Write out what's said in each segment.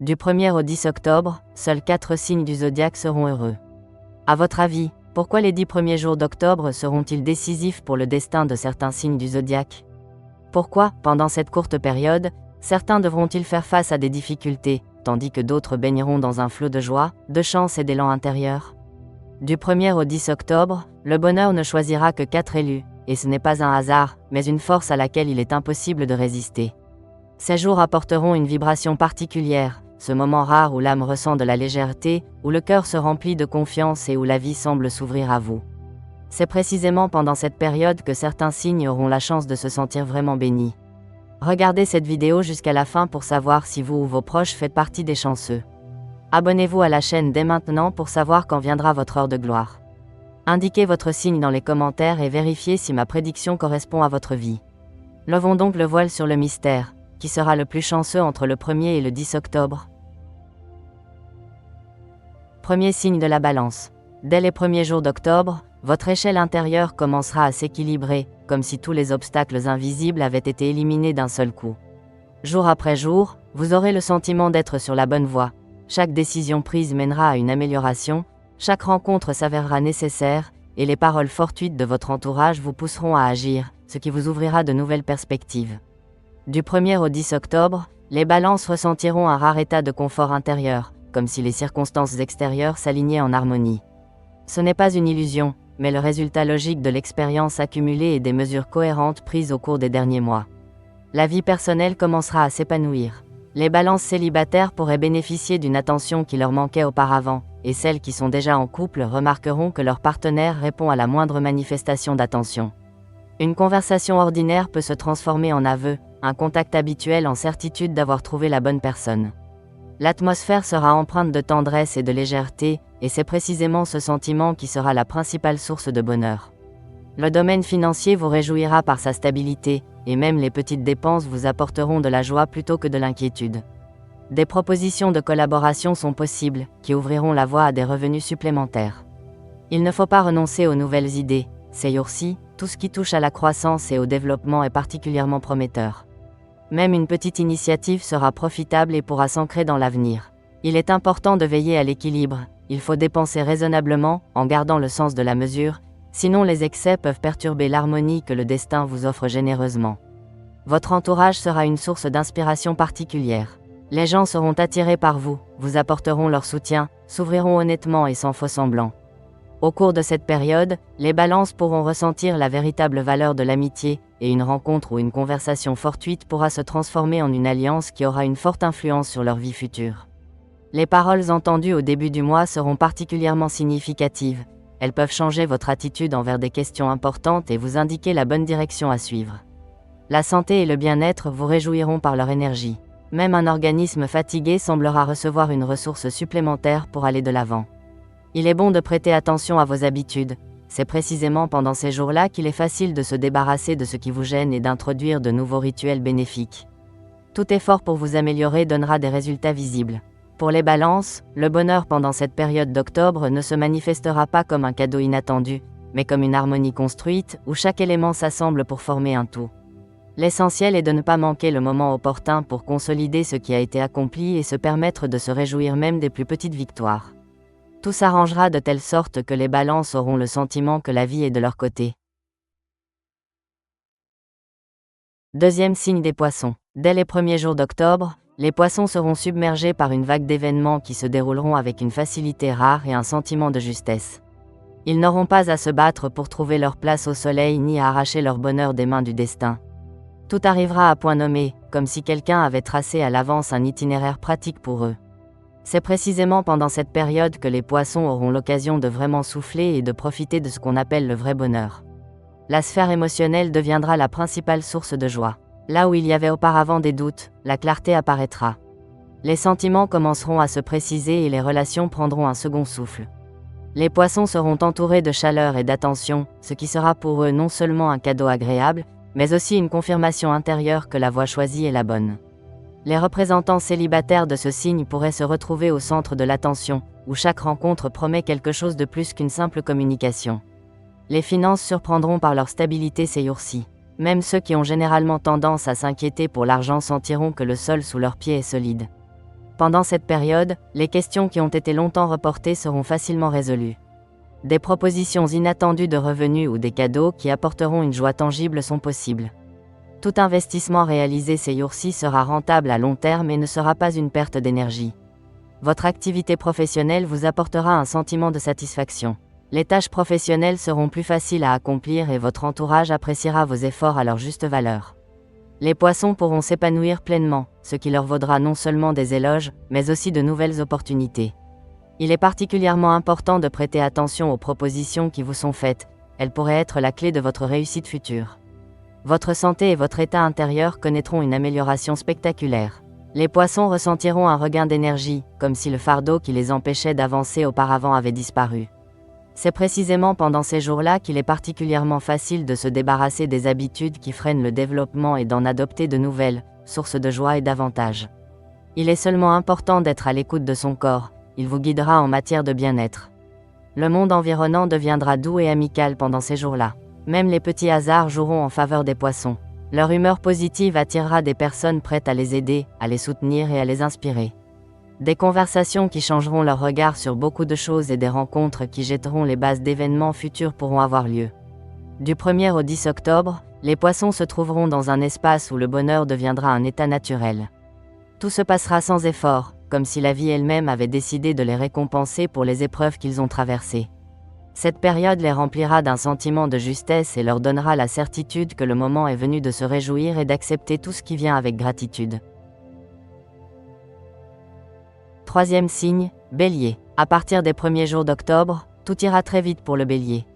Du 1er au 10 octobre, seuls 4 signes du zodiaque seront heureux. À votre avis, pourquoi les 10 premiers jours d'octobre seront-ils décisifs pour le destin de certains signes du zodiaque? Pourquoi, pendant cette courte période, certains devront-ils faire face à des difficultés, tandis que d'autres baigneront dans un flot de joie, de chance et d'élan intérieur? Du 1er au 10 octobre, le bonheur ne choisira que 4 élus, et ce n'est pas un hasard, mais une force à laquelle il est impossible de résister. Ces jours apporteront une vibration particulière, ce moment rare où l'âme ressent de la légèreté, où le cœur se remplit de confiance et où la vie semble s'ouvrir à vous. C'est précisément pendant cette période que certains signes auront la chance de se sentir vraiment bénis. Regardez cette vidéo jusqu'à la fin pour savoir si vous ou vos proches faites partie des chanceux. Abonnez-vous à la chaîne dès maintenant pour savoir quand viendra votre heure de gloire. Indiquez votre signe dans les commentaires et vérifiez si ma prédiction correspond à votre vie. Levons donc le voile sur le mystère. Qui sera le plus chanceux entre le 1er et le 10 octobre? Premier signe de la Balance. Dès les premiers jours d'octobre, votre échelle intérieure commencera à s'équilibrer, comme si tous les obstacles invisibles avaient été éliminés d'un seul coup. Jour après jour, vous aurez le sentiment d'être sur la bonne voie. Chaque décision prise mènera à une amélioration, chaque rencontre s'avérera nécessaire, et les paroles fortuites de votre entourage vous pousseront à agir, ce qui vous ouvrira de nouvelles perspectives. Du 1er au 10 octobre, les balances ressentiront un rare état de confort intérieur, comme si les circonstances extérieures s'alignaient en harmonie. Ce n'est pas une illusion, mais le résultat logique de l'expérience accumulée et des mesures cohérentes prises au cours des derniers mois. La vie personnelle commencera à s'épanouir. Les balances célibataires pourraient bénéficier d'une attention qui leur manquait auparavant, et celles qui sont déjà en couple remarqueront que leur partenaire répond à la moindre manifestation d'attention. Une conversation ordinaire peut se transformer en aveu, un contact habituel en certitude d'avoir trouvé la bonne personne. L'atmosphère sera empreinte de tendresse et de légèreté, et c'est précisément ce sentiment qui sera la principale source de bonheur. Le domaine financier vous réjouira par sa stabilité, et même les petites dépenses vous apporteront de la joie plutôt que de l'inquiétude. Des propositions de collaboration sont possibles, qui ouvriront la voie à des revenus supplémentaires. Il ne faut pas renoncer aux nouvelles idées. Ces jours-ci, tout ce qui touche à la croissance et au développement est particulièrement prometteur. Même une petite initiative sera profitable et pourra s'ancrer dans l'avenir. Il est important de veiller à l'équilibre, il faut dépenser raisonnablement, en gardant le sens de la mesure, sinon les excès peuvent perturber l'harmonie que le destin vous offre généreusement. Votre entourage sera une source d'inspiration particulière. Les gens seront attirés par vous, vous apporteront leur soutien, s'ouvriront honnêtement et sans faux semblant. Au cours de cette période, les balances pourront ressentir la véritable valeur de l'amitié, et une rencontre ou une conversation fortuite pourra se transformer en une alliance qui aura une forte influence sur leur vie future. Les paroles entendues au début du mois seront particulièrement significatives. Elles peuvent changer votre attitude envers des questions importantes et vous indiquer la bonne direction à suivre. La santé et le bien-être vous réjouiront par leur énergie. Même un organisme fatigué semblera recevoir une ressource supplémentaire pour aller de l'avant. Il est bon de prêter attention à vos habitudes. C'est précisément pendant ces jours-là qu'il est facile de se débarrasser de ce qui vous gêne et d'introduire de nouveaux rituels bénéfiques. Tout effort pour vous améliorer donnera des résultats visibles. Pour les balances, le bonheur pendant cette période d'octobre ne se manifestera pas comme un cadeau inattendu, mais comme une harmonie construite, où chaque élément s'assemble pour former un tout. L'essentiel est de ne pas manquer le moment opportun pour consolider ce qui a été accompli et se permettre de se réjouir même des plus petites victoires. Tout s'arrangera de telle sorte que les balances auront le sentiment que la vie est de leur côté. Deuxième signe des poissons. Dès les premiers jours d'octobre, les poissons seront submergés par une vague d'événements qui se dérouleront avec une facilité rare et un sentiment de justesse. Ils n'auront pas à se battre pour trouver leur place au soleil ni à arracher leur bonheur des mains du destin. Tout arrivera à point nommé, comme si quelqu'un avait tracé à l'avance un itinéraire pratique pour eux. C'est précisément pendant cette période que les poissons auront l'occasion de vraiment souffler et de profiter de ce qu'on appelle le vrai bonheur. La sphère émotionnelle deviendra la principale source de joie. Là où il y avait auparavant des doutes, la clarté apparaîtra. Les sentiments commenceront à se préciser et les relations prendront un second souffle. Les poissons seront entourés de chaleur et d'attention, ce qui sera pour eux non seulement un cadeau agréable, mais aussi une confirmation intérieure que la voie choisie est la bonne. Les représentants célibataires de ce signe pourraient se retrouver au centre de l'attention, où chaque rencontre promet quelque chose de plus qu'une simple communication. Les finances surprendront par leur stabilité ces jours-ci. Même ceux qui ont généralement tendance à s'inquiéter pour l'argent sentiront que le sol sous leurs pieds est solide. Pendant cette période, les questions qui ont été longtemps reportées seront facilement résolues. Des propositions inattendues de revenus ou des cadeaux qui apporteront une joie tangible sont possibles. Tout investissement réalisé ces jours-ci sera rentable à long terme et ne sera pas une perte d'énergie. Votre activité professionnelle vous apportera un sentiment de satisfaction. Les tâches professionnelles seront plus faciles à accomplir et votre entourage appréciera vos efforts à leur juste valeur. Les poissons pourront s'épanouir pleinement, ce qui leur vaudra non seulement des éloges, mais aussi de nouvelles opportunités. Il est particulièrement important de prêter attention aux propositions qui vous sont faites, elles pourraient être la clé de votre réussite future. Votre santé et votre état intérieur connaîtront une amélioration spectaculaire. Les poissons ressentiront un regain d'énergie, comme si le fardeau qui les empêchait d'avancer auparavant avait disparu. C'est précisément pendant ces jours-là qu'il est particulièrement facile de se débarrasser des habitudes qui freinent le développement et d'en adopter de nouvelles, sources de joie et d'avantages. Il est seulement important d'être à l'écoute de son corps, il vous guidera en matière de bien-être. Le monde environnant deviendra doux et amical pendant ces jours-là. Même les petits hasards joueront en faveur des poissons. Leur humeur positive attirera des personnes prêtes à les aider, à les soutenir et à les inspirer. Des conversations qui changeront leur regard sur beaucoup de choses et des rencontres qui jetteront les bases d'événements futurs pourront avoir lieu. Du 1er au 10 octobre, les poissons se trouveront dans un espace où le bonheur deviendra un état naturel. Tout se passera sans effort, comme si la vie elle-même avait décidé de les récompenser pour les épreuves qu'ils ont traversées. Cette période les remplira d'un sentiment de justesse et leur donnera la certitude que le moment est venu de se réjouir et d'accepter tout ce qui vient avec gratitude. Troisième signe, Bélier. À partir des premiers jours d'octobre, tout ira très vite pour le Bélier.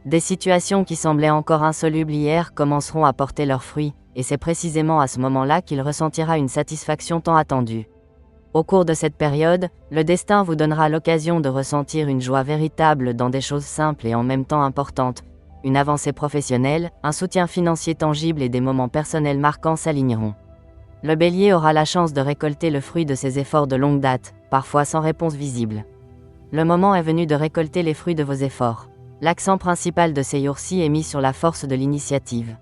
Des situations qui semblaient encore insolubles hier commenceront à porter leurs fruits, et c'est précisément à ce moment-là qu'il ressentira une satisfaction tant attendue. Au cours de cette période, le destin vous donnera l'occasion de ressentir une joie véritable dans des choses simples et en même temps importantes. Une avancée professionnelle, un soutien financier tangible et des moments personnels marquants s'aligneront. Le Bélier aura la chance de récolter le fruit de ses efforts de longue date, parfois sans réponse visible. Le moment est venu de récolter les fruits de vos efforts. L'accent principal de ces jours-ci est mis sur la force de l'initiative.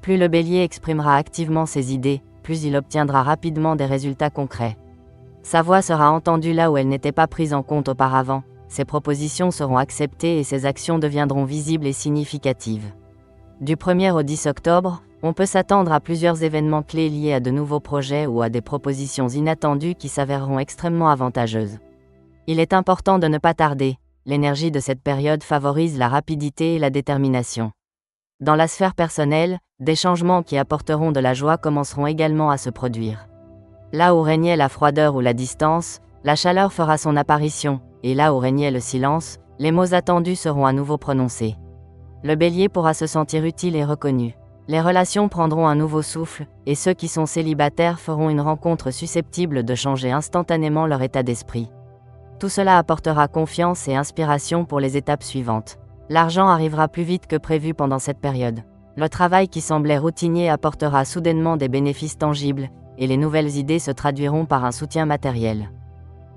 Plus le Bélier exprimera activement ses idées, plus il obtiendra rapidement des résultats concrets. Sa voix sera entendue là où elle n'était pas prise en compte auparavant, ses propositions seront acceptées et ses actions deviendront visibles et significatives. Du 1er au 10 octobre, on peut s'attendre à plusieurs événements clés liés à de nouveaux projets ou à des propositions inattendues qui s'avéreront extrêmement avantageuses. Il est important de ne pas tarder, l'énergie de cette période favorise la rapidité et la détermination. Dans la sphère personnelle, des changements qui apporteront de la joie commenceront également à se produire. Là où régnait la froideur ou la distance, la chaleur fera son apparition, et là où régnait le silence, les mots attendus seront à nouveau prononcés. Le Bélier pourra se sentir utile et reconnu. Les relations prendront un nouveau souffle, et ceux qui sont célibataires feront une rencontre susceptible de changer instantanément leur état d'esprit. Tout cela apportera confiance et inspiration pour les étapes suivantes. L'argent arrivera plus vite que prévu pendant cette période. Le travail qui semblait routinier apportera soudainement des bénéfices tangibles, et les nouvelles idées se traduiront par un soutien matériel.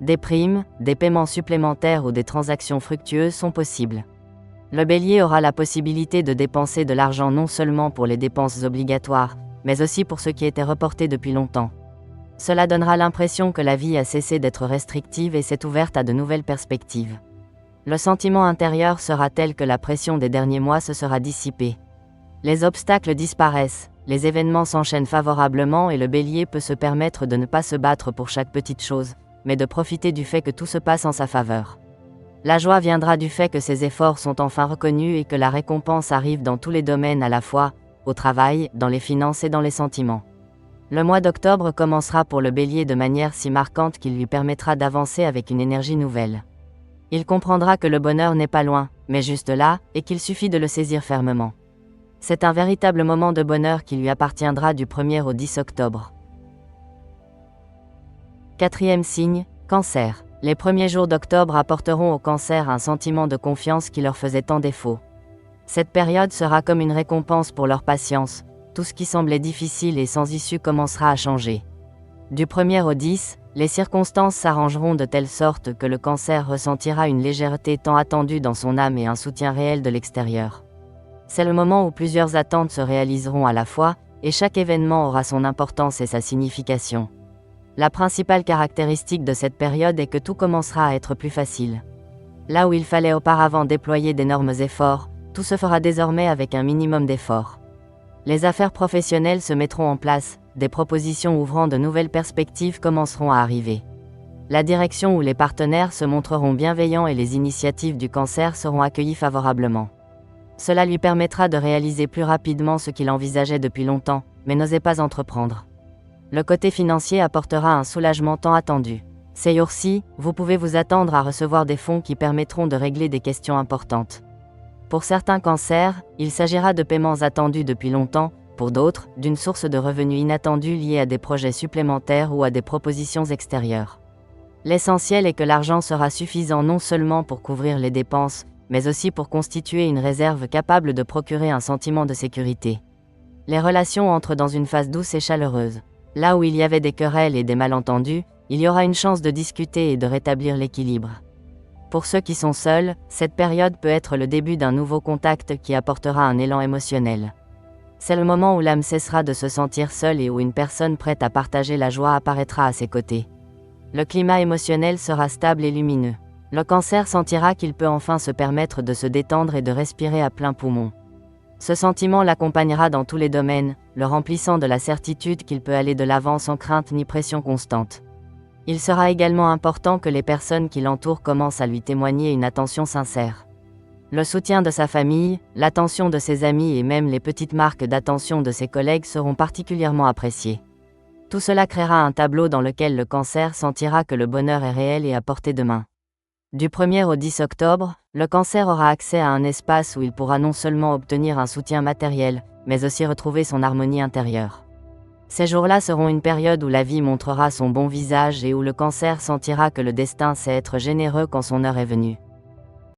Des primes, des paiements supplémentaires ou des transactions fructueuses sont possibles. Le Bélier aura la possibilité de dépenser de l'argent non seulement pour les dépenses obligatoires, mais aussi pour ce qui était reporté depuis longtemps. Cela donnera l'impression que la vie a cessé d'être restrictive et s'est ouverte à de nouvelles perspectives. Le sentiment intérieur sera tel que la pression des derniers mois se sera dissipée. Les obstacles disparaissent, les événements s'enchaînent favorablement et le Bélier peut se permettre de ne pas se battre pour chaque petite chose, mais de profiter du fait que tout se passe en sa faveur. La joie viendra du fait que ses efforts sont enfin reconnus et que la récompense arrive dans tous les domaines à la fois, au travail, dans les finances et dans les sentiments. Le mois d'octobre commencera pour le Bélier de manière si marquante qu'il lui permettra d'avancer avec une énergie nouvelle. Il comprendra que le bonheur n'est pas loin, mais juste là, et qu'il suffit de le saisir fermement. C'est un véritable moment de bonheur qui lui appartiendra du 1er au 10 octobre. Quatrième signe, Cancer. Les premiers jours d'octobre apporteront au Cancer un sentiment de confiance qui leur faisait tant défaut. Cette période sera comme une récompense pour leur patience, tout ce qui semblait difficile et sans issue commencera à changer. Du 1er au 10, les circonstances s'arrangeront de telle sorte que le Cancer ressentira une légèreté tant attendue dans son âme et un soutien réel de l'extérieur. C'est le moment où plusieurs attentes se réaliseront à la fois, et chaque événement aura son importance et sa signification. La principale caractéristique de cette période est que tout commencera à être plus facile. Là où il fallait auparavant déployer d'énormes efforts, tout se fera désormais avec un minimum d'efforts. Les affaires professionnelles se mettront en place, des propositions ouvrant de nouvelles perspectives commenceront à arriver. La direction ou les partenaires se montreront bienveillants et les initiatives du Cancer seront accueillies favorablement. Cela lui permettra de réaliser plus rapidement ce qu'il envisageait depuis longtemps, mais n'osait pas entreprendre. Le côté financier apportera un soulagement tant attendu. Ces jours-ci, vous pouvez vous attendre à recevoir des fonds qui permettront de régler des questions importantes. Pour certains cancers, il s'agira de paiements attendus depuis longtemps, pour d'autres, d'une source de revenus inattendue liée à des projets supplémentaires ou à des propositions extérieures. L'essentiel est que l'argent sera suffisant non seulement pour couvrir les dépenses, mais aussi pour constituer une réserve capable de procurer un sentiment de sécurité. Les relations entrent dans une phase douce et chaleureuse. Là où il y avait des querelles et des malentendus, il y aura une chance de discuter et de rétablir l'équilibre. Pour ceux qui sont seuls, cette période peut être le début d'un nouveau contact qui apportera un élan émotionnel. C'est le moment où l'âme cessera de se sentir seule et où une personne prête à partager la joie apparaîtra à ses côtés. Le climat émotionnel sera stable et lumineux. Le Cancer sentira qu'il peut enfin se permettre de se détendre et de respirer à plein poumon. Ce sentiment l'accompagnera dans tous les domaines, le remplissant de la certitude qu'il peut aller de l'avant sans crainte ni pression constante. Il sera également important que les personnes qui l'entourent commencent à lui témoigner une attention sincère. Le soutien de sa famille, l'attention de ses amis et même les petites marques d'attention de ses collègues seront particulièrement appréciées. Tout cela créera un tableau dans lequel le Cancer sentira que le bonheur est réel et à portée de main. Du 1er au 10 octobre, le Cancer aura accès à un espace où il pourra non seulement obtenir un soutien matériel, mais aussi retrouver son harmonie intérieure. Ces jours-là seront une période où la vie montrera son bon visage et où le Cancer sentira que le destin sait être généreux quand son heure est venue.